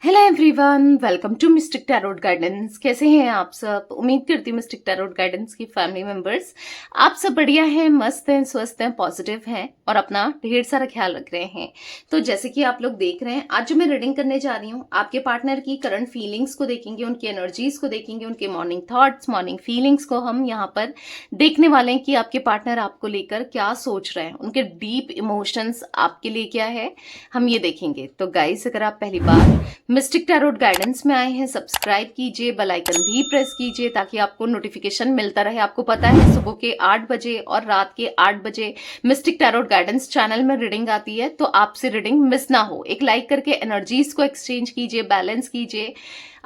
Hello everyone, welcome to mystic tarot guidance. कैसे हैं आप सब? उम्मीद करती हूँ मिस्टिक टैरोट गाइडेंस की फैमिली मेंबर्स आप सब बढ़िया हैं, मस्त हैं, स्वस्थ हैं, पॉजिटिव हैं और अपना ढेर सारा ख्याल रख रहे हैं। तो जैसे कि आप लोग देख रहे हैं, आज जो मैं रीडिंग करने जा रही हूँ, आपके पार्टनर की करंट फीलिंग्स को देखेंगे, उनकी एनर्जीज को देखेंगे, उनके मॉर्निंग थॉट्स, मॉर्निंग फीलिंग्स को हम यहाँ पर देखने वाले हैं कि आपके पार्टनर आपको लेकर क्या सोच रहे हैं, उनके डीप इमोशंस आपके लिए क्या है, हम ये देखेंगे। तो गाइस, अगर आप पहली बार मिस्टिक टैरोट गाइडेंस में आए हैं, सब्सक्राइब कीजिए, बेल आइकन भी प्रेस कीजिए ताकि आपको नोटिफिकेशन मिलता रहे। आपको पता है सुबह के 8 बजे और रात के 8 बजे मिस्टिक टैरोट गाइडेंस चैनल में रीडिंग आती है, तो आपसे रीडिंग मिस ना हो। एक लाइक करके एनर्जीज को एक्सचेंज कीजिए, बैलेंस कीजिए।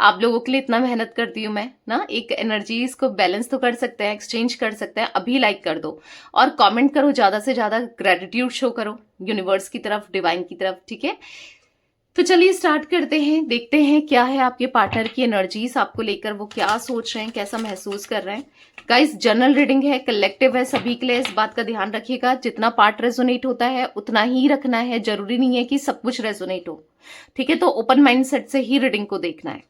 आप लोगों के लिए इतना मेहनत करती हूँ मैं ना, एक एनर्जीज को बैलेंस तो कर सकते हैं, एक्सचेंज कर सकते हैं। अभी लाइक कर दो और कमेंट करो, ज्यादा से ज्यादा ग्रेटिट्यूड शो करो यूनिवर्स की तरफ, डिवाइन की तरफ, ठीक है? तो चलिए स्टार्ट करते हैं, देखते हैं क्या है आपके पार्टनर की एनर्जीज आपको लेकर, वो क्या सोच रहे हैं, कैसा महसूस कर रहे हैं। गाइस, जनरल रीडिंग है, कलेक्टिव है, सभी के लिए। इस बात का ध्यान रखिएगा, जितना पार्ट रेजोनेट होता है उतना ही रखना है। जरूरी नहीं है कि सब कुछ रेजोनेट हो, ठीक है? तो ओपन माइंडसेट से ही रीडिंग को देखना है।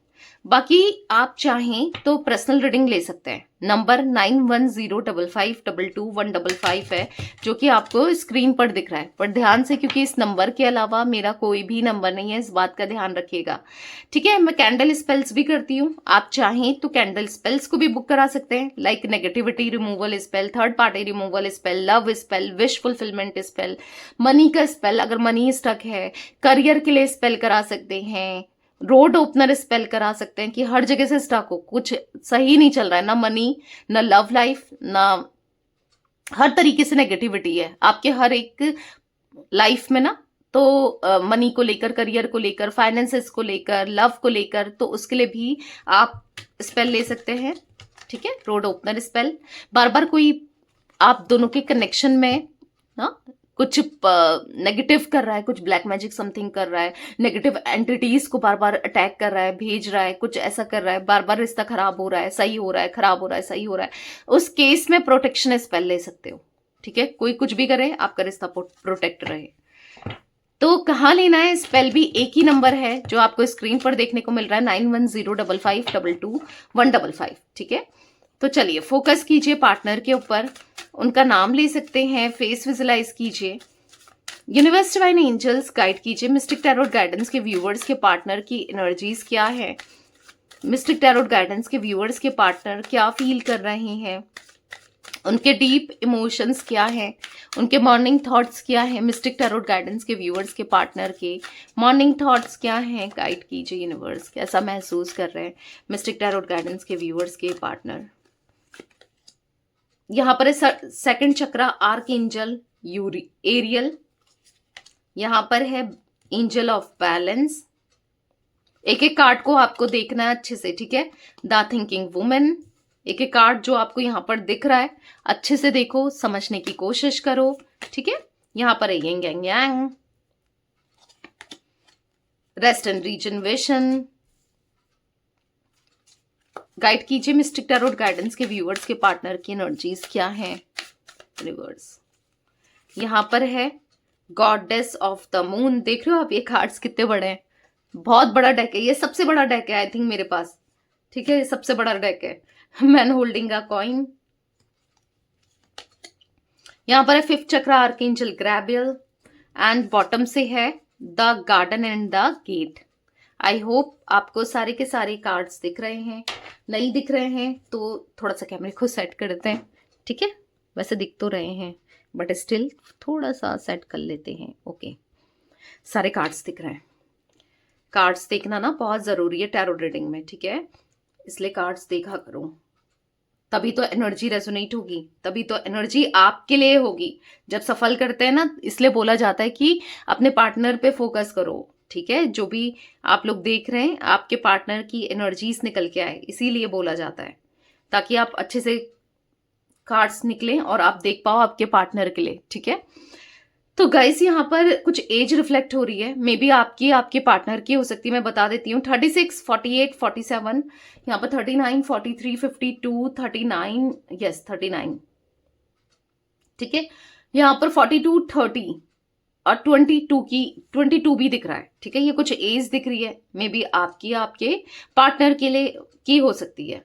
बाकी आप चाहें तो पर्सनल रीडिंग ले सकते हैं। नंबर 9105522155 है, जो कि आपको स्क्रीन पर दिख रहा है। पर ध्यान से, क्योंकि इस नंबर के अलावा मेरा कोई भी नंबर नहीं है, इस बात का ध्यान रखिएगा, ठीक है? मैं कैंडल स्पेल्स भी करती हूँ, आप चाहें तो कैंडल स्पेल्स को भी बुक करा सकते हैं, like negativity removal spell, third party removal spell, love spell, wish fulfilment spell, money का स्पेल अगर मनी स्टक है, करियर के लिए स्पेल करा सकते हैं, रोड ओपनर स्पेल करा सकते हैं कि हर जगह से स्टक हो, कुछ सही नहीं चल रहा है, ना मनी, ना लव लाइफ, ना हर तरीके से नेगेटिविटी है आपके हर एक लाइफ में ना। तो मनी को लेकर, करियर को लेकर, फाइनेंसेस को लेकर, लव को लेकर, तो उसके लिए भी आप स्पेल ले सकते हैं, ठीक है? Road opener spell. बार बार कोई आप दोनों के कनेक्शन में ना कुछ नेगेटिव कर रहा है, कुछ ब्लैक मैजिक समथिंग कर रहा है, नेगेटिव एंटिटीज को बार बार अटैक कर रहा है, भेज रहा है, कुछ ऐसा कर रहा है, बार बार रिश्ता खराब हो रहा है, सही हो रहा है, खराब हो रहा है, सही हो रहा है, उस केस में प्रोटेक्शन स्पेल ले सकते हो, ठीक है? कोई कुछ भी करे, आपका रिश्ता प्रोटेक्ट रहे। तो कहाँ लेना है स्पेल भी एक ही नंबर है जो आपको स्क्रीन पर देखने को मिल रहा है, 9105522155, ठीक है? तो चलिए फोकस कीजिए पार्टनर के ऊपर, उनका नाम ले सकते हैं, फेस विजुलाइज कीजिए, यूनिवर्स डिवाइन एंजल्स गाइड कीजिए। मिस्टिक टैरोट गाइडेंस के व्यूअर्स के पार्टनर की एनर्जीज क्या है, मिस्टिक टैरोट गाइडेंस के व्यूअर्स के पार्टनर क्या फील कर रहे हैं, उनके डीप इमोशंस क्या हैं, उनके मॉर्निंग थॉट्स क्या हैं। मिस्टिक टैरोट गाइडेंस के व्यूअर्स के पार्टनर के मॉर्निंग थॉट्स क्या हैं, गाइड कीजिए यूनिवर्स, कैसा महसूस कर रहे हैं मिस्टिक टैरोट गाइडेंस के व्यूअर्स के पार्टनर। यहाँ पर है सेकंड चक्रा, आर्क एंजल एरियल, यहाँ पर है एंजल ऑफ बैलेंस। एक एक कार्ड को आपको देखना है अच्छे से, ठीक है? द थिंकिंग वुमेन, एक एक कार्ड जो आपको यहाँ पर दिख रहा है अच्छे से देखो, समझने की कोशिश करो, ठीक है? यहाँ पर है young Yang Yang, rest and regeneration. Guide कीजिए मिस्टिक टैरोट गाइडेंस के व्यूअर्स के पार्टनर की एनर्जीज क्या है यूनिवर्स। यहाँ पर है गॉडेस ऑफ द मून। देख रहे हो आप ये कार्ड्स कितने बड़े हैं, बहुत बड़ा डेक है, ये सबसे बड़ा डेक है आई थिंक मेरे पास, ठीक है? ये सबसे बड़ा डेक है। Man holding a coin. यहाँ पर है fifth chakra, archangel Gabriel, and bottom से है the garden and the gate. I hope आपको सारे के सारे कार्ड्स दिख रहे हैं। नहीं दिख रहे हैं तो थोड़ा सा कैमरे को सेट कर देते हैं, ठीक है? वैसे दिख तो रहे हैं बट स्टिल थोड़ा सा सेट कर लेते हैं। ओके, सारे कार्ड्स दिख रहे हैं। कार्ड्स देखना ना बहुत ज़रूरी है टैरो रीडिंग में, ठीक है? इसलिए कार्ड्स देखा करो, तभी तो एनर्जी रेजोनेट होगी, तभी तो एनर्जी आपके लिए होगी। जब सफल करते हैं ना, इसलिए बोला जाता है कि अपने पार्टनर पे फोकस करो, ठीक है? जो भी आप लोग देख रहे हैं आपके पार्टनर की एनर्जीज निकल के आए, इसीलिए बोला जाता है, ताकि आप अच्छे से कार्ड्स निकलें और आप देख पाओ आपके पार्टनर के लिए, ठीक है? तो गाइस, यहाँ पर कुछ एज रिफ्लेक्ट हो रही है, मे बी आपकी, आपके पार्टनर की हो सकती है। मैं बता देती हूँ, 36, 48, 47, यहाँ पर 39, 43, 52, 39, यस 39, ठीक है? यहाँ पर 42, 30, और 22 भी दिख रहा है, ठीक है। ये कुछ एज दिख रही है, मे बी आपकी या आपके पार्टनर के लिए की हो सकती है।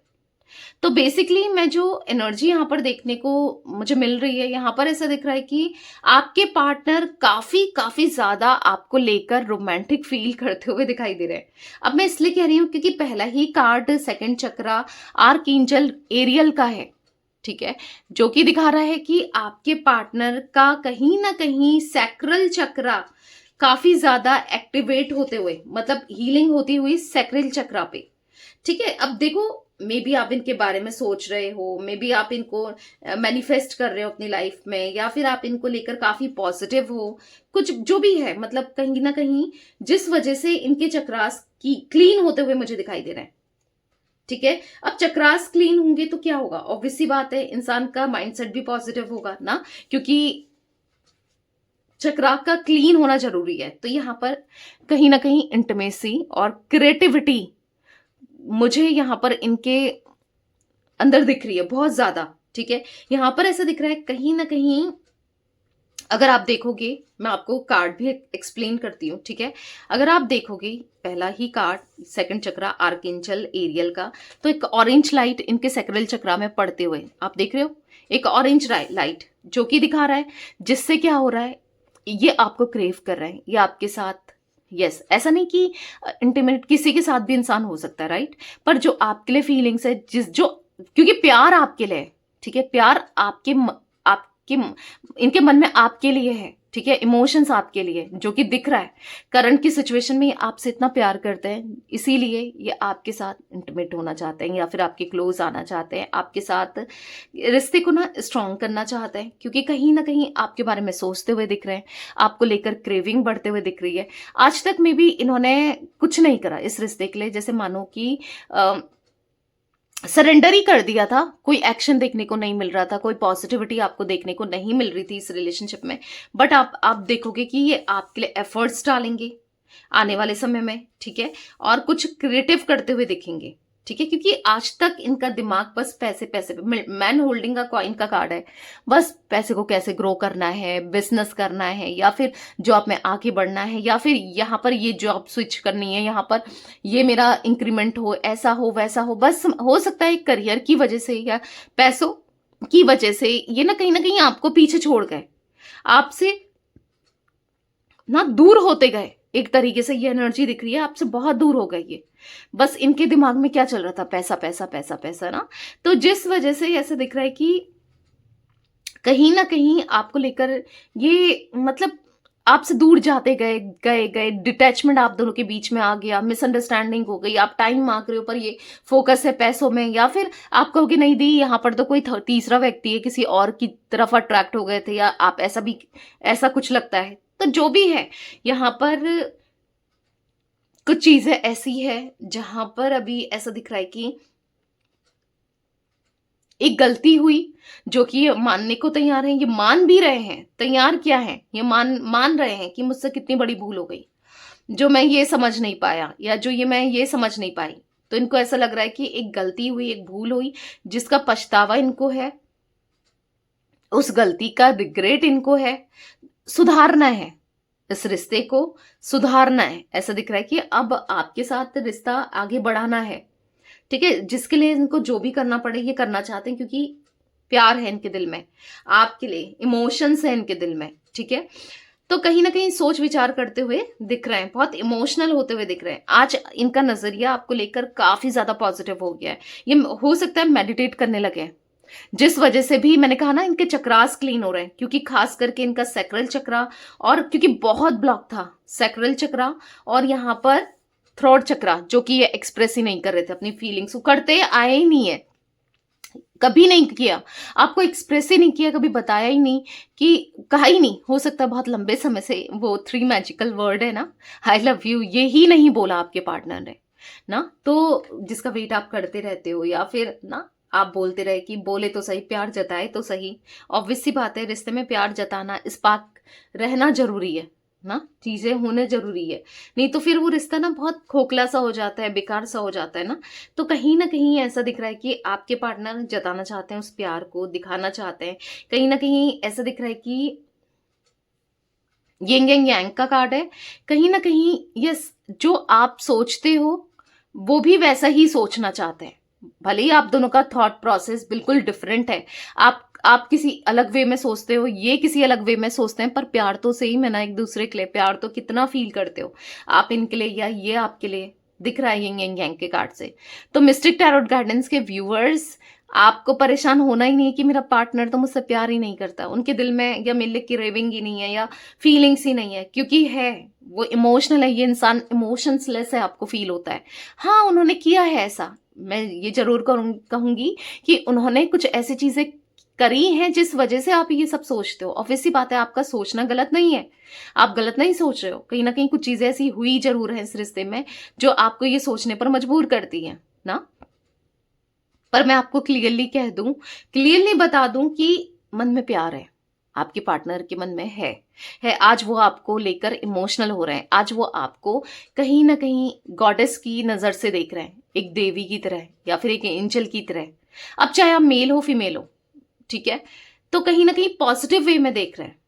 तो बेसिकली मैं जो एनर्जी यहाँ पर देखने को मुझे मिल रही है, यहाँ पर ऐसा दिख रहा है कि आपके पार्टनर काफी काफी ज्यादा आपको लेकर रोमांटिक फील करते हुए दिखाई दे रहे हैं। अब मैं इसलिए कह रही हूँ क्योंकि पहला ही कार्ड सेकंड चक्रा आर्कएंजल एरियल का है, ठीक है, जो कि दिखा रहा है कि आपके पार्टनर का कहीं ना कहीं सैक्रल चक्रा काफी ज्यादा एक्टिवेट होते हुए, मतलब हीलिंग होती हुई सैक्रल चक्रा पे, ठीक है। अब देखो, मे बी आप इनके बारे में सोच रहे हो, मे बी आप इनको मैनिफेस्ट कर रहे हो अपनी लाइफ में, या फिर आप इनको लेकर काफी पॉजिटिव हो, कुछ जो भी है, मतलब कहीं ना कहीं जिस वजह से इनके चक्रास की क्लीन होते हुए मुझे दिखाई दे रहे हैं, ठीक है। अब चक्रास क्लीन होंगे तो क्या होगा, ऑब्वियस सी बात है, इंसान का माइंडसेट भी पॉजिटिव होगा ना, क्योंकि चक्रा का क्लीन होना जरूरी है। तो यहां पर कहीं ना कहीं इंटीमेसी और क्रिएटिविटी मुझे यहां पर इनके अंदर दिख रही है बहुत ज्यादा, ठीक है। यहां पर ऐसा दिख रहा है कहीं ना कहीं, अगर आप देखोगे, मैं आपको कार्ड भी एक्सप्लेन करती हूँ, ठीक है। अगर आप देखोगे पहला ही कार्ड सेकंड चक्रा आर्कएंजल एरियल का, तो एक ऑरेंज लाइट इनके सैक्रल चक्रा में पड़ते हुए आप देख रहे हो, एक ऑरेंज लाइट जो कि दिखा रहा है, जिससे क्या हो रहा है, ये आपको क्रेव कर रहे हैं, ये आपके साथ, यस, ऐसा नहीं कि इंटीमेट किसी के साथ भी इंसान हो सकता है, राइट, पर जो आपके लिए फीलिंग्स है, क्योंकि प्यार आपके लिए है, ठीक है, प्यार आपके इनके मन में आपके लिए है, ठीक है, इमोशंस आपके लिए, जो कि दिख रहा है करंट की सिचुएशन में, ये आपसे इतना प्यार करते हैं, इसीलिए ये आपके साथ इंटीमेट होना चाहते हैं, या फिर आपके क्लोज आना चाहते हैं, आपके साथ रिश्ते को ना स्ट्रॉन्ग करना चाहते हैं, क्योंकि कहीं ना कहीं आपके बारे में सोचते हुए दिख रहे हैं, आपको लेकर क्रेविंग बढ़ते हुए दिख रही है। आज तक में भी इन्होंने कुछ नहीं करा इस रिश्ते के लिए, जैसे मानो कि सरेंडर ही कर दिया था, कोई एक्शन देखने को नहीं मिल रहा था, कोई पॉजिटिविटी आपको देखने को नहीं मिल रही थी इस रिलेशनशिप में। बट आप देखोगे कि ये आपके लिए एफर्ट्स डालेंगे आने वाले समय में, ठीक है, और कुछ क्रिएटिव करते हुए दिखेंगे, ठीक है, क्योंकि आज तक इनका दिमाग बस पैसे पैसे पे, मैन होल्डिंग का कॉइन का कार्ड है, बस पैसे को कैसे ग्रो करना है, बिजनेस करना है, या फिर जॉब में आगे बढ़ना है, या फिर यहाँ पर ये जॉब स्विच करनी है, यहाँ पर ये मेरा इंक्रीमेंट हो, ऐसा हो वैसा हो, बस हो सकता है करियर की वजह से या पैसों की वजह से ये ना कहीं आपको पीछे छोड़ गए, आपसे ना दूर होते गए, एक तरीके से ये एनर्जी दिख रही है, आपसे बहुत दूर हो गई ये, बस इनके दिमाग में क्या चल रहा था, पैसा पैसा पैसा पैसा ना, तो जिस वजह से ऐसा दिख रहा है कि कहीं ना कहीं आपको लेकर ये, मतलब आपसे दूर जाते गए गए गए, डिटैचमेंट आप दोनों के बीच में आ गया, मिसअंडरस्टैंडिंग हो गई, आप टाइम मांग रहे हो पर ये फोकस है पैसों में, या फिर आप कहोगे नहीं दी, यहाँ पर तो कोई तीसरा व्यक्ति है, किसी और की तरफ अट्रैक्ट हो गए थे, या आप ऐसा कुछ लगता है। तो जो भी है, यहाँ पर कुछ चीजें ऐसी है जहां पर अभी ऐसा दिख रहा है कि एक गलती हुई, जो कि ये मानने को तैयार है, ये मान भी रहे हैं, तैयार क्या है, ये मान रहे हैं कि मुझसे कितनी बड़ी भूल हो गई, जो मैं ये समझ नहीं पाया, या जो मैं ये समझ नहीं पाई। तो इनको ऐसा लग रहा है कि एक गलती हुई, एक भूल हुई, जिसका पछतावा इनको है, उस गलती का रिग्रेट इनको है, सुधारना है, इस रिश्ते को सुधारना है। ऐसा दिख रहा है कि अब आपके साथ रिश्ता आगे बढ़ाना है, ठीक है, जिसके लिए इनको जो भी करना पड़े ये करना चाहते हैं, क्योंकि प्यार है इनके दिल में आपके लिए, इमोशंस है इनके दिल में, ठीक है। तो कहीं ना कहीं सोच विचार करते हुए दिख रहे हैं, बहुत इमोशनल होते हुए दिख रहे हैं। आज इनका नजरिया आपको लेकर काफी ज्यादा पॉजिटिव हो गया है, ये हो सकता है मेडिटेट करने लगे हैं, जिस वजह से भी मैंने कहा ना इनके चक्रास क्लीन हो रहे हैं, क्योंकि खास करके इनका सैक्रल चक्रा, और क्योंकि बहुत ब्लॉक था सैक्रल चक्रा, और यहाँ पर थ्रोट चक्रा, जो कि ये एक्सप्रेस ही नहीं कर रहे थे अपनी फीलिंग्स, करते आए ही नहीं है, कभी नहीं किया, आपको एक्सप्रेस ही नहीं किया, कभी बताया ही नहीं, कि कहा ही नहीं, हो सकता है बहुत लंबे समय से वो 3 मैजिकल वर्ड है ना, आई लव यू, ये ही नहीं बोला आपके पार्टनर ने ना, तो जिसका वेट आप करते रहते हो, या फिर ना आप बोलते रहे कि बोले तो सही, प्यार जताए तो सही, ऑब्वियस सी बात है, रिश्ते में प्यार जताना, इस्पात रहना जरूरी है ना, चीजें होने जरूरी है, नहीं तो फिर वो रिश्ता ना बहुत खोखला सा हो जाता है, बेकार सा हो जाता है ना। तो कहीं ना कहीं ऐसा दिख रहा है कि आपके पार्टनर जताना चाहते हैं, उस प्यार को दिखाना चाहते हैं, कहीं ना कहीं ऐसा दिख रहा है कि यिंग एंड यांग का कार्ड है। कहीं ना कहीं यस, जो आप सोचते हो वो भी वैसा ही सोचना चाहते हैं। भले ही आप दोनों का थॉट प्रोसेस बिल्कुल डिफरेंट है, आप किसी अलग वे में सोचते हो, ये किसी अलग वे में सोचते हैं, पर प्यार तो सेम है ना एक दूसरे के लिए। प्यार तो कितना फील करते हो आप इनके लिए या ये आपके लिए, दिख रहा है यिंग एंड यांग के कार्ड से। तो मिस्टिक टैरोट गाइडेंस के व्यूअर्स, आपको परेशान होना ही नहीं है कि मेरा पार्टनर तो मुझसे प्यार ही नहीं करता, उनके दिल में या मेरे लिए क्रेविंग ही नहीं है या फीलिंग्स ही नहीं है, क्योंकि है वो इमोशनल है, ये इंसान इमोशंसलेस है, आपको फील होता है। हाँ, उन्होंने किया है ऐसा, मैं ये जरूर कहूंगी कि उन्होंने कुछ ऐसी चीजें करी हैं जिस वजह से आप ये सब सोचते हो। ऑब्वियस सी बात है, आपका सोचना गलत नहीं है, आप गलत नहीं सोच रहे हो। कहीं ना कहीं कुछ चीजें ऐसी हुई जरूर है इस रिश्ते में जो आपको ये सोचने पर मजबूर करती है ना। पर मैं आपको क्लियरली कह दूं, क्लियरली बता दूं कि मन में प्यार है, आपके पार्टनर के मन में है। आज वो आपको लेकर इमोशनल हो रहे हैं, आज वो आपको कहीं ना कहीं गॉडेस की नजर से देख रहे हैं, एक देवी की तरह या फिर एक एंजल की तरह। अब चाहे आप मेल हो फीमेल हो, ठीक है, तो कहीं ना कहीं पॉजिटिव वे में देख रहे हैं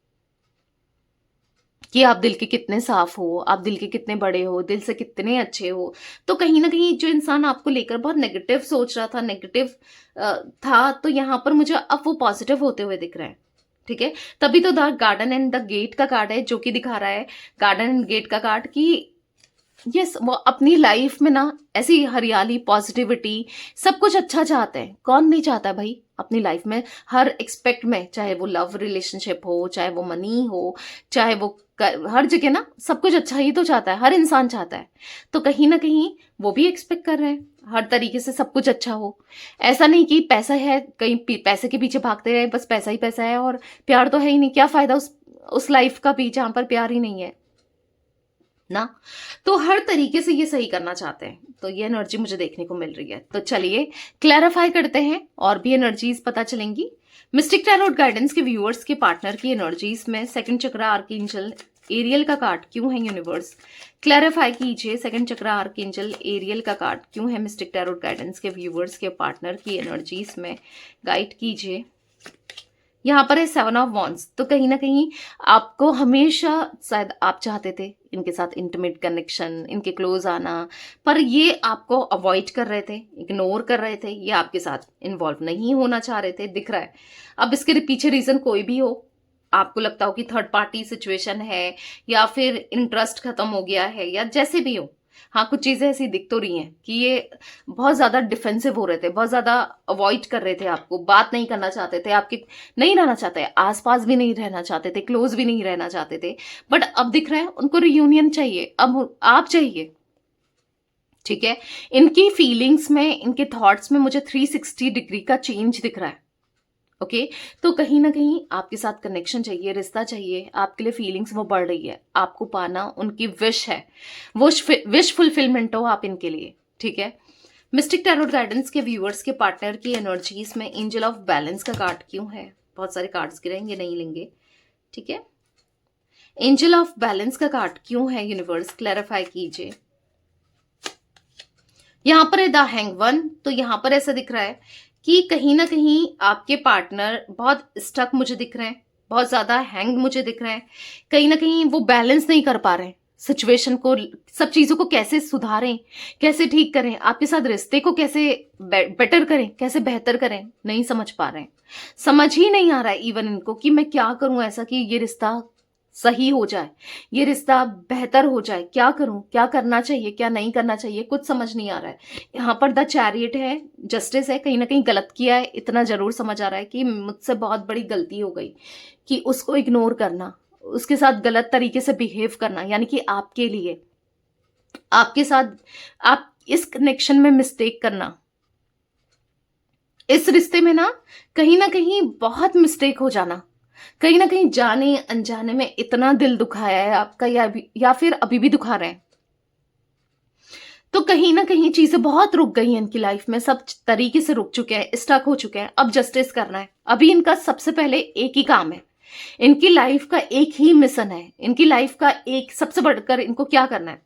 कि आप दिल के कितने साफ हो, आप दिल के कितने बड़े हो, दिल से कितने अच्छे हो। तो कहीं ना कहीं जो इंसान आपको लेकर बहुत नेगेटिव सोच रहा था, नेगेटिव था, तो यहां पर मुझे अब वो पॉजिटिव होते हुए दिख रहे हैं। ठीक है, तभी तो the garden and the gate का कार्ड है, जो कि दिखा रहा है गार्डन एंड गेट का कार्ड कि यस, वो अपनी लाइफ में ना ऐसी हरियाली, पॉजिटिविटी, सब कुछ अच्छा चाहते हैं। कौन नहीं चाहता है भाई अपनी लाइफ में, हर एक्सपेक्ट में, चाहे वो लव रिलेशनशिप हो, चाहे वो मनी हो, चाहे वो हर जगह ना सब कुछ अच्छा ही तो चाहता है, हर इंसान चाहता है। तो कहीं ना कहीं वो भी एक्सपेक्ट कर रहे हैं हर तरीके से सब कुछ अच्छा हो। ऐसा नहीं कि पैसा है, कहीं पैसे के पीछे भागते रहे, बस पैसा ही पैसा है और प्यार तो है ही नहीं। क्या फायदा उस लाइफ का भी जहां पर प्यार ही नहीं है ना। तो हर तरीके से ये सही करना चाहते हैं, तो ये एनर्जी मुझे देखने को मिल रही है। तो चलिए क्लैरिफाई करते हैं, और भी एनर्जीज पता चलेंगी। मिस्टिक टैरोट गाइडेंस के व्यूअर्स के पार्टनर की एनर्जीज में सेकंड चक्र आर्कएंजल एरियल का कार्ड क्यों है यूनिवर्स, क्लैरिफाई कीजिए। सेकंड चक्र आर्कएंजल एरियल का कार्ड क्यों है मिस्टिक टैरोट गाइडेंस के व्यूअर्स के पार्टनर की एनर्जीज में, गाइड कीजिए। यहाँ पर है 7 ऑफ वॉन्ड्स, तो कहीं ना कहीं आपको हमेशा, शायद आप चाहते थे इनके साथ इंटीमेट कनेक्शन, इनके क्लोज आना, पर ये आपको अवॉइड कर रहे थे, इग्नोर कर रहे थे, ये आपके साथ इन्वॉल्व नहीं होना चाह रहे थे, दिख रहा है। अब इसके पीछे रीजन कोई भी हो, आपको लगता हो कि थर्ड पार्टी सिचुएशन है या फिर इंटरेस्ट खत्म हो गया है या जैसे भी हो, हाँ कुछ चीजें ऐसी दिख तो रही हैं कि ये बहुत ज्यादा डिफेंसिव हो रहे थे, बहुत ज्यादा अवॉइड कर रहे थे, आपको बात नहीं करना चाहते थे, आपके नहीं रहना चाहते, आसपास भी नहीं रहना चाहते थे, क्लोज भी नहीं रहना चाहते थे। बट अब दिख रहा है उनको रियूनियन चाहिए, अब आप चाहिए। ठीक है, इनकी फीलिंग्स में, इनके थॉट्स में मुझे 360 डिग्री का चेंज दिख रहा है। ओके, तो कहीं ना कहीं आपके साथ कनेक्शन चाहिए, रिश्ता चाहिए, आपके लिए फीलिंग्स वो बढ़ रही है, आपको पाना उनकी विश है, वो विश फुलफिलमेंट हो आप इनके लिए। ठीक है, मिस्टिक टैरोट गाइडेंस के व्यूअर्स के पार्टनर की एनर्जीज में एंजल ऑफ बैलेंस का कार्ड क्यों है, बहुत सारे कार्ड्स गिरेंगे, नहीं लेंगे। ठीक है, एंजल ऑफ बैलेंस का कार्ड क्यों है यूनिवर्स, क्लैरिफाई कीजिए। यहां पर है द हैंगवन, तो यहां पर ऐसा दिख रहा है कि कहीं ना कहीं आपके पार्टनर बहुत स्टक मुझे दिख रहे हैं, बहुत ज्यादा हैंग मुझे दिख रहे हैं। कहीं ना कहीं वो बैलेंस नहीं कर पा रहे हैं सिचुएशन को, सब चीजों को कैसे सुधारें, कैसे ठीक करें, आपके साथ रिश्ते को कैसे बेटर करें, कैसे बेहतर करें, नहीं समझ पा रहे हैं। समझ ही नहीं आ रहा है इवन इनको कि मैं क्या करूं ऐसा कि ये रिश्ता सही हो जाए, ये रिश्ता बेहतर हो जाए। क्या करूं, क्या करना चाहिए, क्या नहीं करना चाहिए, कुछ समझ नहीं आ रहा है। यहाँ पर द चैरियट है, जस्टिस है, कहीं ना कहीं गलत किया है, इतना जरूर समझ आ रहा है कि मुझसे बहुत बड़ी गलती हो गई कि उसको इग्नोर करना, उसके साथ गलत तरीके से बिहेव करना, यानी कि आपके लिए, आपके साथ, आप इस कनेक्शन में मिस्टेक करना, इस रिश्ते में ना कहीं बहुत मिस्टेक हो जाना, कहीं ना कहीं जाने अनजाने में इतना दिल दुखाया है आपका, या फिर अभी भी दुखा रहे हैं। तो कहीं ना कहीं चीजें बहुत रुक गई हैं इनकी लाइफ में, सब तरीके से रुक चुके हैं, स्टक हो चुके हैं। अब जस्टिस करना है, अभी इनका सबसे पहले एक ही काम है, इनकी लाइफ का एक ही मिशन है, इनकी लाइफ का एक सबसे बढ़कर इनको क्या करना है,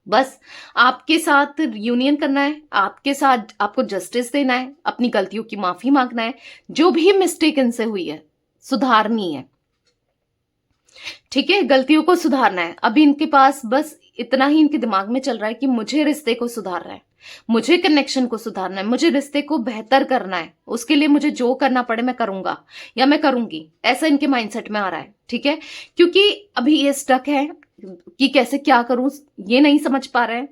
बस आपके साथ यूनियन करना है, आपके साथ आपको जस्टिस देना है, अपनी गलतियों की माफी मांगना है, जो भी मिस्टेक इनसे हुई है सुधारनी है। ठीक है, गलतियों को सुधारना है। अभी इनके पास बस इतना ही इनके दिमाग में चल रहा है कि मुझे रिश्ते को सुधारना है, मुझे कनेक्शन को सुधारना है, मुझे रिश्ते को बेहतर करना है, उसके लिए मुझे जो करना पड़े मैं करूंगा या मैं करूंगी, ऐसा इनके माइंडसेट में आ रहा है। ठीक है, क्योंकि अभी ये स्टक है कि कैसे क्या करूं, ये नहीं समझ पा रहे हैं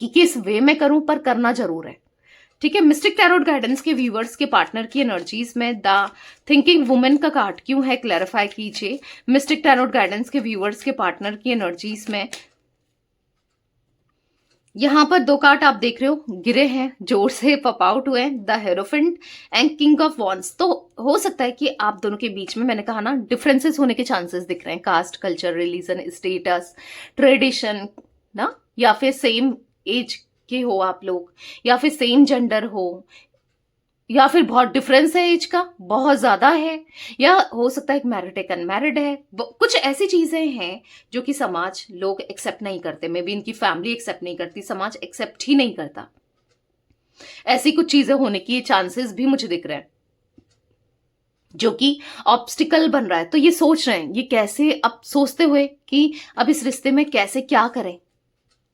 कि किस वे में करूं, पर करना जरूर है। ठीक है, मिस्टिक टैरोट गाइडेंस के व्यूवर्स के पार्टनर की एनर्जीज में द थिंकिंग वुमेन का कार्ड क्यों है, क्लैरिफाई कीजिए। मिस्टिक टैरोट गाइडेंस के व्यूवर्स के पार्टनर की एनर्जीज में यहां पर दो कार्ड आप देख रहे हो गिरे हैं, जोर से पॉप आउट हुए, the hierophant and king of wands. तो हो सकता है कि आप दोनों के बीच में, मैंने कहा ना, डिफरेंसेस होने के चांसेस दिख रहे हैं, caste, culture, religion, status, tradition ना, या फिर सेम एज के हो आप लोग, या फिर सेम जेंडर हो, या फिर बहुत डिफरेंस है एज का, बहुत ज्यादा है, या हो सकता है एक मैरिड एक अनमैरिड है। कुछ ऐसी चीजें हैं जो कि समाज, लोग एक्सेप्ट नहीं करते, मे बी इनकी फैमिली एक्सेप्ट नहीं करती, समाज एक्सेप्ट ही नहीं करता। ऐसी कुछ चीजें होने की चांसेस भी मुझे दिख रहे हैं जो कि ऑब्स्टिकल बन रहा है। तो ये सोच रहे हैं, ये कैसे, अब सोचते हुए कि अब इस रिश्ते में कैसे क्या करें,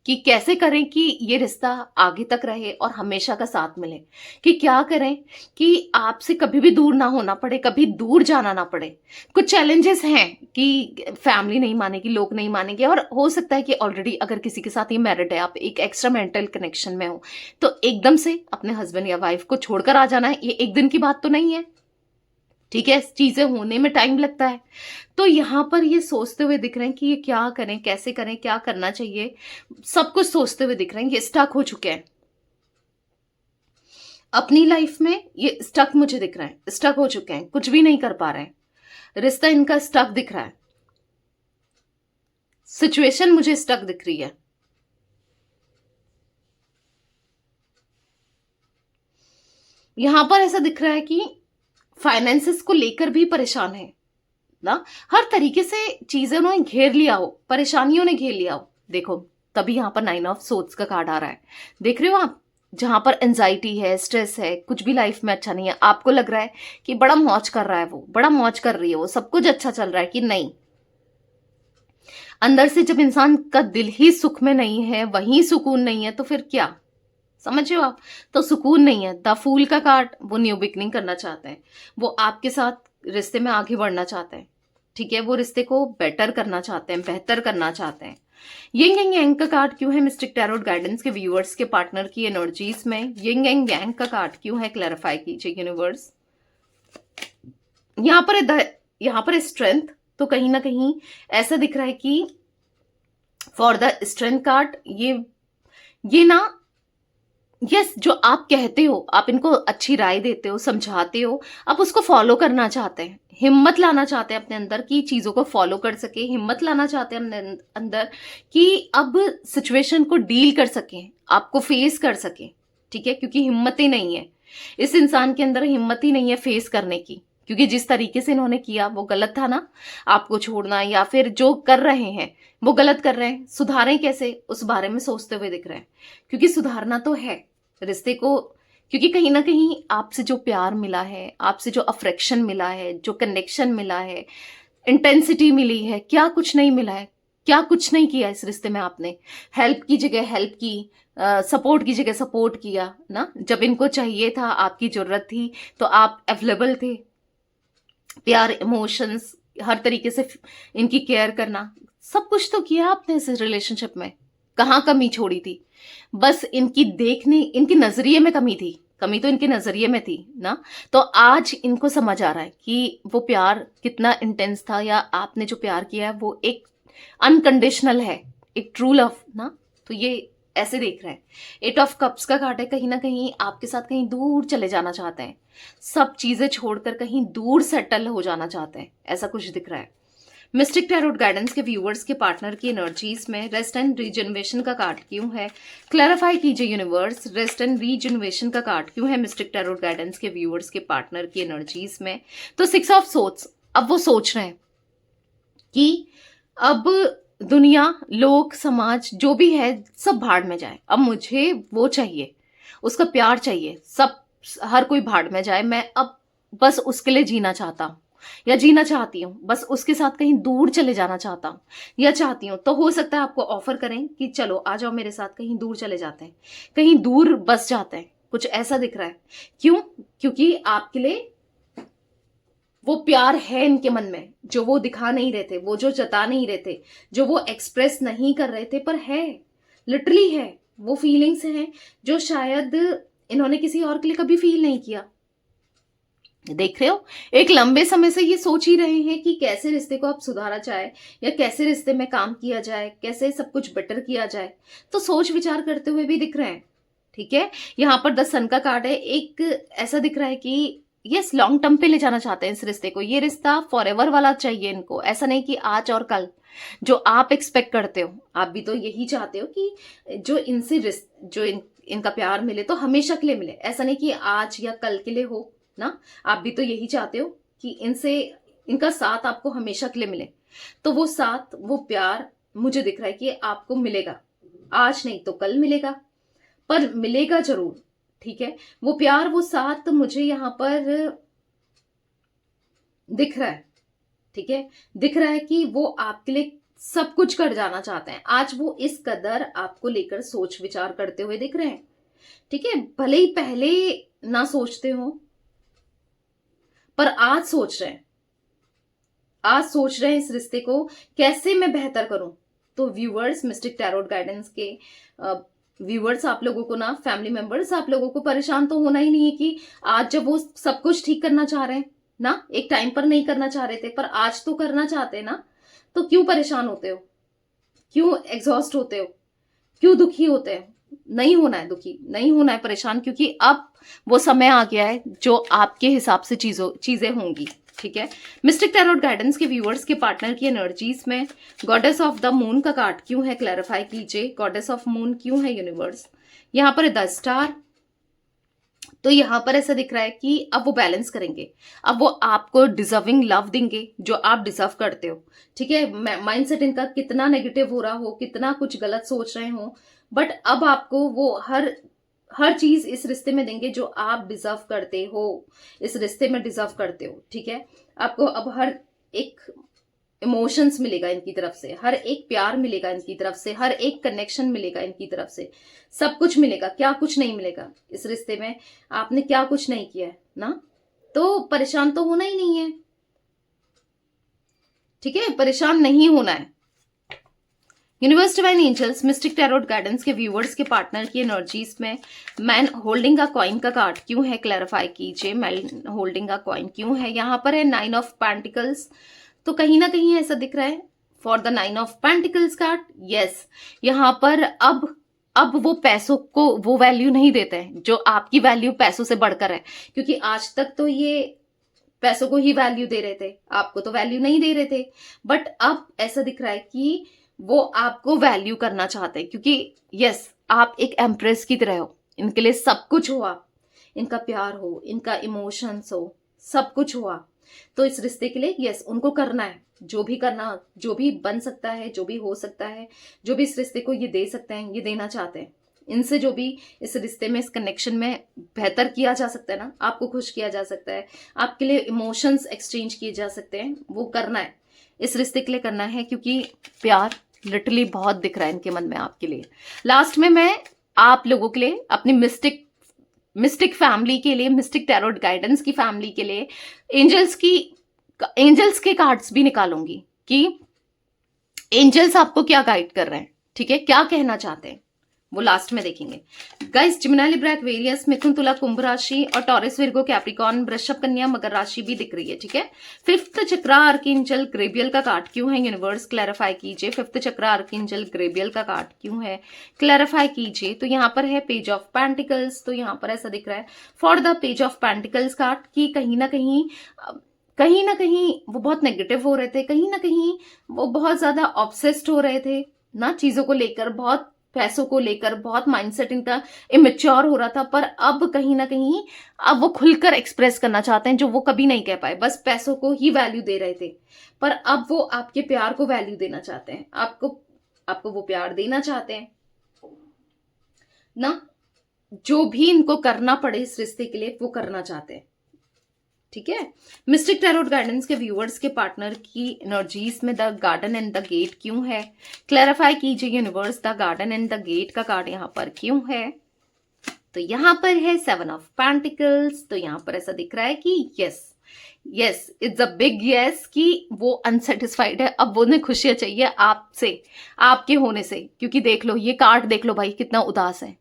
कि कैसे करें कि ये रिश्ता आगे तक रहे और हमेशा का साथ मिले, कि क्या करें कि आपसे कभी भी दूर ना होना पड़े, कभी दूर जाना ना पड़े। कुछ चैलेंजेस हैं कि फैमिली नहीं मानेगी, लोग नहीं मानेंगे, और हो सकता है कि ऑलरेडी अगर किसी के साथ ये मैरिड है, आप एक एक्स्ट्रा मेंटल कनेक्शन में हो, तो एकदम से अपने हस्बैंड या वाइफ को छोड़कर आ जाना है, ये एक दिन की बात तो नहीं है। ठीक है, चीजें होने में टाइम लगता है। तो यहां पर ये सोचते हुए दिख रहे हैं कि ये क्या करें, कैसे करें, क्या करना चाहिए, सब कुछ सोचते हुए दिख रहे हैं। ये स्टक हो चुके हैं अपनी लाइफ में, ये स्टक मुझे दिख रहा है, स्टक हो चुके हैं, कुछ भी नहीं कर पा रहे हैं, रिश्ता इनका स्टक दिख रहा है, सिचुएशन मुझे स्टक दिख रही है। यहां पर ऐसा दिख रहा है कि फाइनेंसेस को लेकर भी परेशान है ना, हर तरीके से चीजें उन्होंने घेर लिया हो, परेशानियों ने घेर लिया हो। देखो, तभी यहां पर 9 ऑफ सोर्ड्स का कार्ड आ रहा है, देख रहे हो आप, जहां पर एंजाइटी है, स्ट्रेस है, कुछ भी लाइफ में अच्छा नहीं है, आपको लग रहा है कि बड़ा मौज कर रहा है वो, बड़ा मौज कर रही है वो, सब कुछ अच्छा चल रहा है, कि नहीं, अंदर से जब इंसान का दिल ही सुख में नहीं है, वहीं सुकून नहीं है, तो फिर क्या, समझ रहे हो आप। तो सुकून नहीं है। द फूल का कार्ड, वो न्यू बिगनिंग करना चाहते हैं, वो आपके साथ रिश्ते में आगे बढ़ना चाहते हैं। ठीक है, वो रिश्ते को बेटर करना चाहते हैं, बेहतर करना चाहते हैं। यिंग एंड यांग का कार्ड क्यों है मिस्टिक टैरोट गाइडेंस के व्यूअर्स के पार्टनर की एनर्जीज में? यिंग एंड यांग का कार्ड क्यों है, क्लैरिफाई कीजिए यूनिवर्स। यहाँ पर स्ट्रेंथ, तो कहीं ना कहीं ऐसा दिख रहा है कि फॉर द स्ट्रेंथ कार्ड, ये ना, यस, जो आप कहते हो, आप इनको अच्छी राय देते हो, समझाते हो, आप उसको फॉलो करना चाहते हैं, हिम्मत लाना चाहते हैं अपने अंदर कि चीजों को फॉलो कर सके, हिम्मत लाना चाहते हैं अपने अंदर कि अब सिचुएशन को डील कर सके, आपको फेस कर सके। ठीक है, क्योंकि हिम्मत ही नहीं है इस इंसान के अंदर, हिम्मत ही नहीं है फेस करने की, क्योंकि जिस तरीके से इन्होंने किया वो गलत था ना, आपको छोड़ना, या फिर जो कर रहे हैं वो गलत कर रहे हैं, सुधारें कैसे, उस बारे में सोचते हुए दिख रहे हैं। क्योंकि सुधारना तो है रिश्ते को, क्योंकि कहीं ना कहीं आपसे जो प्यार मिला है, आपसे जो अफ्रेक्शन मिला है, जो कनेक्शन मिला है, इंटेंसिटी मिली है, क्या कुछ नहीं मिला है, क्या कुछ नहीं किया इस रिश्ते में आपने, हेल्प की जगह हेल्प की, सपोर्ट की जगह सपोर्ट किया ना, जब इनको चाहिए था, आपकी जरूरत थी, तो आप अवेलेबल थे, प्यार, इमोशंस, हर तरीके से इनकी केयर करना, सब कुछ तो किया आपने इस रिलेशनशिप में। कहाँ कमी छोड़ी थी, बस इनकी देखने, इनके नजरिए में कमी थी, कमी तो इनके नजरिए में थी ना। तो आज इनको समझ आ रहा है कि वो प्यार कितना इंटेंस था, या आपने जो प्यार किया है वो एक अनकंडीशनल है, एक ट्रू लव ना। तो ये ऐसे देख रहे हैं। 8 ऑफ कप्स का कार्ड है, कहीं ना कहीं आपके साथ कहीं दूर चले जाना चाहते हैं, सब चीजें छोड़कर कहीं दूर सेटल हो जाना चाहते हैं, ऐसा कुछ दिख रहा है। मिस्टिक टैरोट गाइडेंस के व्यूअर्स के पार्टनर की एनर्जीज में रेस्ट एंड रीजनरेशन का कार्ड क्यों है, क्लैरिफाई कीजिए यूनिवर्स। रेस्ट एंड रीजनरेशन का कार्ड क्यों है मिस्टिक टैरोट गाइडेंस के व्यूअर्स के पार्टनर की एनर्जीज में? तो 6 ऑफ सोर्ड्स, अब वो सोच रहे हैं कि अब दुनिया, लोग, समाज जो भी है सब भाड़ में जाए, अब मुझे वो चाहिए, उसका प्यार चाहिए, सब, हर कोई भाड़ में जाए, मैं अब बस उसके लिए जीना चाहता हूं। या जीना चाहती हूँ, बस उसके साथ कहीं दूर चले जाना चाहता हूँ या चाहती हूँ, तो हो सकता है आपको ऑफर करें कि चलो आ जाओ मेरे साथ, कहीं दूर चले जाते हैं, कहीं दूर बस जाते हैं, कुछ ऐसा दिख रहा है। क्यों? क्योंकि आपके लिए वो प्यार है इनके मन में, जो वो दिखा नहीं रहे थे, वो जो जता नहीं रहे थे, जो वो एक्सप्रेस नहीं कर रहे थे, पर है, लिटरली है। वो फीलिंग्स हैं जो शायद इन्होंने किसी और के लिए कभी फील नहीं किया। देख रहे हो, एक लंबे समय से ये सोच ही रहे हैं कि कैसे रिश्ते को अब सुधारा जाए या कैसे रिश्ते में काम किया जाए, कैसे सब कुछ बेटर किया जाए, तो सोच विचार करते हुए भी दिख रहे हैं। ठीक है, यहाँ पर 10 सन का कार्ड है। एक ऐसा दिख रहा है कि यस, लॉन्ग टर्म पे ले जाना चाहते हैं इस रिश्ते को, ये रिश्ता फॉरएवर वाला चाहिए इनको, ऐसा नहीं कि आज और कल जो आप एक्सपेक्ट करते हो। आप भी तो यही चाहते हो कि जो इनसे इनका प्यार मिले तो हमेशा के लिए मिले, ऐसा नहीं कि आज या कल के लिए हो ना। आप भी तो यही चाहते हो कि इनसे इनका साथ आपको हमेशा के लिए मिले। तो वो साथ, वो प्यार मुझे दिख रहा है कि आपको मिलेगा, आज नहीं तो कल मिलेगा, पर मिलेगा जरूर। ठीक है, वो प्यार, वो साथ मुझे यहां पर दिख रहा है। ठीक है, दिख रहा है कि वो आपके लिए सब कुछ कर जाना चाहते हैं। आज वो इस कदर आपको लेकर सोच विचार करते हुए दिख रहे हैं। ठीक है, भले ही पहले ना सोचते हो, पर आज सोच रहे हैं, आज सोच रहे हैं इस रिश्ते को कैसे मैं बेहतर करूं। तो व्यूअर्स, मिस्टिक टैरोट गाइडेंस के व्यूअर्स, आप लोगों को ना, फैमिली मेंबर्स, आप लोगों को परेशान तो होना ही नहीं है कि आज जब वो सब कुछ ठीक करना चाह रहे हैं ना, एक टाइम पर नहीं करना चाह रहे थे पर आज तो करना चाहते हैं ना, तो क्यों परेशान होते हो, क्यों एग्जॉस्ट होते हो, क्यों दुखी होते हैं? नहीं होना है दुखी, नहीं होना है परेशान, क्योंकि अब वो समय आ गया है जो आपके हिसाब से चीजें होंगी। ठीक है, मिस्टिक टैरोट गाइडेंस के व्यूअर्स के पार्टनर की एनर्जीज में गॉडेस ऑफ द मून का कार्ड क्यों है, क्लैरिफाई कीजिए। गॉडेस ऑफ मून क्यों है यूनिवर्स? यहां पर द स्टार। तो यहां पर ऐसा दिख रहा है कि अब वो बैलेंस करेंगे, अब वो आपको डिजर्विंग लव देंगे जो आप डिजर्व करते हो। ठीक है, माइंडसेट इनका कितना नेगेटिव हो रहा हो, कितना कुछ गलत सोच रहे हो, बट अब आपको वो हर चीज इस रिश्ते में देंगे जो आप डिजर्व करते हो, इस रिश्ते में डिजर्व करते हो। ठीक है, आपको अब हर एक इमोशंस मिलेगा इनकी तरफ से, हर एक प्यार मिलेगा इनकी तरफ से, हर एक कनेक्शन मिलेगा इनकी तरफ से, सब कुछ मिलेगा। क्या कुछ नहीं मिलेगा इस रिश्ते में? आपने क्या कुछ नहीं किया है ना, तो परेशान तो होना ही नहीं है। ठीक है, परेशान नहीं होना है। Universe, divine angels, mystic tarot guidance के व्यूअर्स के पार्टनर की एनर्जीज में मैन होल्डिंग अ कॉइन का कार्ड क्यों है, क्लैरिफाई कीजिए। मैन होल्डिंग अ कॉइन क्यों है? यहां पर है 9 ऑफ पेंटिकल्स। तो कहीं ना कहीं ऐसा दिख रहा है for the 9 of pentacles card. Yes, यहां पर अब वो पैसों को वो वैल्यू नहीं देते हैं जो आपकी वैल्यू पैसों से बढ़कर है, क्योंकि आज तक तो ये पैसों को ही वैल्यू दे रहे थे, आपको तो वैल्यू नहीं दे रहे थे। बट अब ऐसा दिख रहा है कि वो आपको वैल्यू करना चाहते हैं, क्योंकि यस, आप एक एम्प्रेस की तरह हो, इनके लिए सब कुछ हो आप, इनका प्यार हो, इनका इमोशंस हो, सब कुछ हो आप। तो इस रिश्ते के लिए यस, उनको करना है, जो भी करना, जो भी बन सकता है, जो भी हो सकता है, जो भी इस रिश्ते को ये दे सकते हैं, ये देना चाहते हैं। इनसे जो भी इस रिश्ते में, इस कनेक्शन में बेहतर किया जा सकता है ना, आपको खुश किया जा सकता है, आपके लिए इमोशंस एक्सचेंज किए जा सकते हैं, वो करना है, इस रिश्ते के लिए करना है, क्योंकि प्यार लिटरली बहुत दिख रहा है इनके मन में आपके लिए। लास्ट में मैं आप लोगों के लिए, अपनी मिस्टिक फैमिली के लिए, मिस्टिक टैरोट गाइडेंस की फैमिली के लिए एंजल्स के कार्ड्स भी निकालूंगी कि एंजल्स आपको क्या गाइड कर रहे हैं। ठीक है, क्या कहना चाहते हैं, वो लास्ट में देखेंगे। गाइस, जिमिनी, लिब्रा, एक्वेरियस, मिथुन, तुला, कुंभ राशि और टॉरस, विर्गो, कैप्रिकॉर्न, वृषभ, कन्या, मकर राशि भी दिख रही है। ठीक है, 5th चक्रा आर्कएंजल ग्रेबियल का कार्ड क्यों है यूनिवर्स, क्लैरिफाई कीजिए। 5th चक्रा आर्कएंजल ग्रेबियल का कार्ड क्यों है, क्लैरिफाई कीजिए। तो यहाँ पर है पेज ऑफ पेंटिकल्स। तो यहाँ पर ऐसा दिख रहा है for the page of pentacles card की कहीं ना कहीं वो बहुत नेगेटिव हो रहे थे, कहीं ना कहीं वो बहुत ज्यादा ऑब्सेस्ड हो रहे थे ना, चीजों को लेकर, बहुत पैसों को लेकर, बहुत माइंडसेट इनका इमेच्योर हो रहा था। पर अब कहीं ना कहीं अब वो खुलकर एक्सप्रेस करना चाहते हैं जो वो कभी नहीं कह पाए, बस पैसों को ही वैल्यू दे रहे थे, पर अब वो आपके प्यार को वैल्यू देना चाहते हैं, आपको वो प्यार देना चाहते हैं ना, जो भी इनको करना पड़े इस रिश्ते के लिए वो करना चाहते हैं। ठीक है। मिस्टिक टैरोट गाइडेंस के व्यूअर्स के पार्टनर की एनर्जीज में the garden and the gate क्यों है, क्लैरिफाई कीजिए universe, the garden and the gate का कार्ड यहाँ पर क्यों है। तो यहाँ पर है 7 ऑफ पेंटिकल्स। तो यहाँ पर ऐसा दिख रहा है कि yes it's a big yes, कि वो अनसेटिस्फाइड है, अब उन्हें खुशियां चाहिए आपसे, आपके होने से। क्योंकि देख लो ये कार्ड, देख लो भाई कितना उदास है।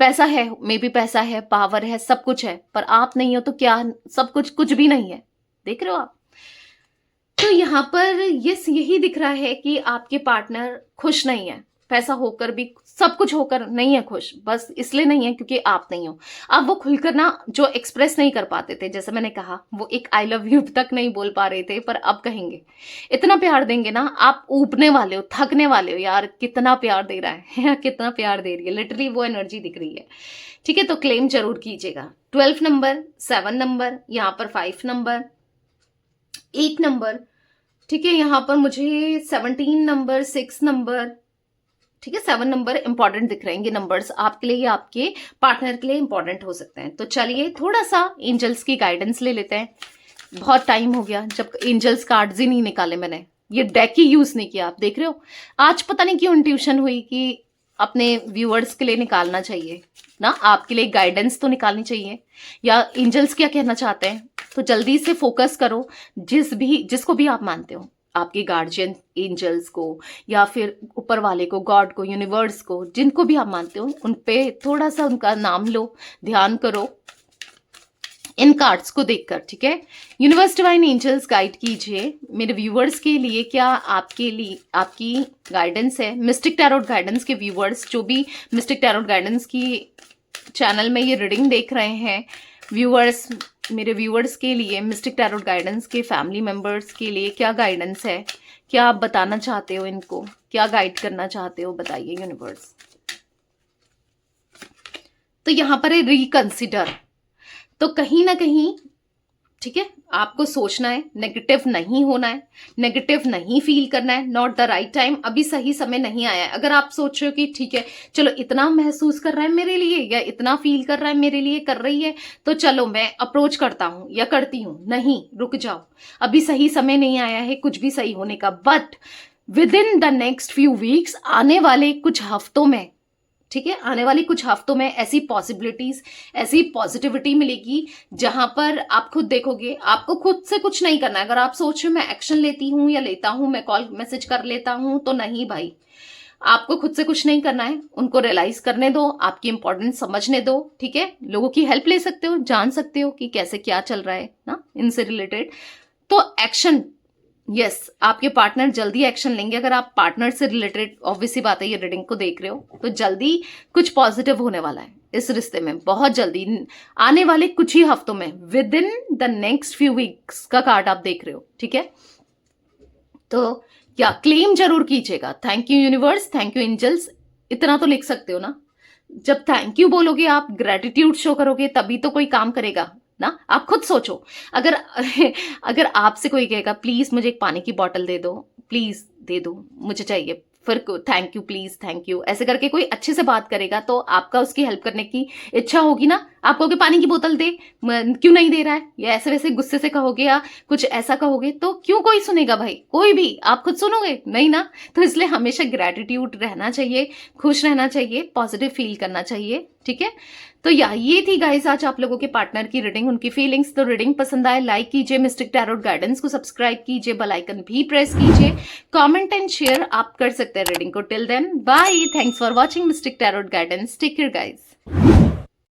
पैसा है, मे बी पैसा है, पावर है, सब कुछ है, पर आप नहीं हो तो क्या, सब कुछ भी नहीं है। देख रहे हो आप। तो यहाँ पर यही दिख रहा है कि आपके पार्टनर खुश नहीं है, पैसा होकर भी, सब कुछ होकर नहीं है खुश, बस इसलिए नहीं है क्योंकि आप नहीं हो। अब वो खुलकर ना जो एक्सप्रेस नहीं कर पाते थे, जैसे मैंने कहा, वो एक आई लव यू तक नहीं बोल पा रहे थे, पर अब कहेंगे। इतना प्यार देंगे ना, आप ऊबने वाले हो, थकने वाले हो, यार कितना प्यार दे रहा है कितना प्यार दे रही है, लिटरली वो एनर्जी दिख रही है। ठीक है, तो क्लेम जरूर कीजिएगा। 12 नंबर, 7 नंबर, यहाँ पर 5 नंबर, 8 नंबर, ठीक है, यहाँ पर मुझे 17 नंबर, 6 नंबर, ठीक है, 7 नंबर इंपॉर्टेंट दिख रहे हैं। ये नंबर्स आपके लिए या आपके पार्टनर के लिए इंपॉर्टेंट हो सकते हैं। तो चलिए थोड़ा सा एंजल्स की गाइडेंस ले लेते हैं। बहुत टाइम हो गया जब एंजल्स कार्ड्स ही नहीं निकाले मैंने, ये डेक ही यूज नहीं किया। आप देख रहे हो, आज पता नहीं क्यों इंट्यूशन हुई कि अपने व्यूअर्स के लिए निकालना चाहिए ना, आपके लिए गाइडेंस तो निकालनी चाहिए, या एंजल्स क्या कहना चाहते हैं। तो जल्दी से फोकस करो, जिसको भी आप मानते हो, आपके गार्जियन एंजल्स को, या फिर ऊपर वाले को, गॉड को, यूनिवर्स को, जिनको भी आप मानते हो, उन पे थोड़ा सा उनका नाम लो, ध्यान करो इन कार्ड्स को देखकर। ठीक है, यूनिवर्स डिवाइन एंजल्स गाइड कीजिए मेरे व्यूअर्स के लिए, क्या आपके लिए आपकी गाइडेंस है। मिस्टिक टैरोट गाइडेंस के व्यूअर्स, जो भी मिस्टिक टैरोट गाइडेंस की चैनल में ये रीडिंग देख रहे हैं, व्यूअर्स, मेरे व्यूअर्स के लिए, मिस्टिक टैरोट गाइडेंस के फैमिली मेंबर्स के लिए क्या गाइडेंस है, क्या आप बताना चाहते हो इनको, क्या गाइड करना चाहते हो, बताइए यूनिवर्स। तो यहाँ पर है रिकंसिडर। तो कहीं ना कहीं, ठीक है, आपको सोचना है, नेगेटिव नहीं होना है, नेगेटिव नहीं फील करना है। नॉट द राइट टाइम, अभी सही समय नहीं आया है। अगर आप सोच रहे हो कि ठीक है, चलो इतना महसूस कर रहा है मेरे लिए, या इतना फील कर रहा है मेरे लिए, कर रही है, तो चलो मैं अप्रोच करता हूं या करती हूं, नहीं, रुक जाओ, अभी सही समय नहीं आया है कुछ भी सही होने का। But with in the next few weeks, आने वाले कुछ हफ्तों में, ठीक है, आने वाले कुछ हफ्तों में ऐसी पॉसिबिलिटीज, ऐसी पॉजिटिविटी मिलेगी जहां पर आप खुद देखोगे, आपको खुद से कुछ नहीं करना है। अगर आप सोच रहे हो मैं एक्शन लेती हूं या लेता हूं, मैं कॉल मैसेज कर लेता हूं, तो नहीं भाई, आपको खुद से कुछ नहीं करना है, उनको रियलाइज करने दो, आपकी इंपॉर्टेंस समझने दो। ठीक है, लोगों की हेल्प ले सकते हो, जान सकते हो कि कैसे क्या चल रहा है ना इनसे रिलेटेड। तो एक्शन, यस, आपके पार्टनर जल्दी एक्शन लेंगे। अगर आप पार्टनर से रिलेटेड, ऑब्वियसली बात है, ये रीडिंग को देख रहे हो, तो जल्दी कुछ पॉजिटिव होने वाला है इस रिश्ते में, बहुत जल्दी, आने वाले कुछ ही हफ्तों में, with in the next few weeks का कार्ड आप देख रहे हो। ठीक है, तो क्या क्लेम जरूर कीजिएगा। Thank you universe, thank you angels, इतना तो लिख सकते हो ना। जब थैंक यू बोलोगे, आप ग्रेटिट्यूड शो करोगे, तभी तो कोई काम करेगा ना। आप खुद सोचो, अगर अगर आपसे कोई कहेगा प्लीज मुझे एक पानी की बोतल दे दो, प्लीज दे दो, मुझे चाहिए, फिर thank you, please, thank you, ऐसे करके कोई अच्छे से बात करेगा, तो आपका उसकी हेल्प करने की इच्छा होगी ना। आप कहोगे पानी की बोतल दे, क्यों नहीं दे रहा है, या ऐसे वैसे गुस्से से कहोगे या कुछ ऐसा कहोगे, तो क्यों कोई सुनेगा भाई, कोई भी। आप खुद सुनोगे नहीं ना। तो इसलिए हमेशा ग्रेटिट्यूड रहना चाहिए, खुश रहना चाहिए, पॉजिटिव फील करना चाहिए। ठीक है, तो ये थी गाइस आज आप लोगों के पार्टनर की रीडिंग, उनकी फीलिंग्स। तो रीडिंग पसंद आए, लाइक कीजिए, मिस्टिक टैरोट गाइडेंस को सब्सक्राइब कीजिए, बेल आइकन भी प्रेस कीजिए, कमेंट एंड शेयर आप कर सकते हैं रीडिंग को। Till then bye, thanks for watching mystic tarot guidance, take care guys.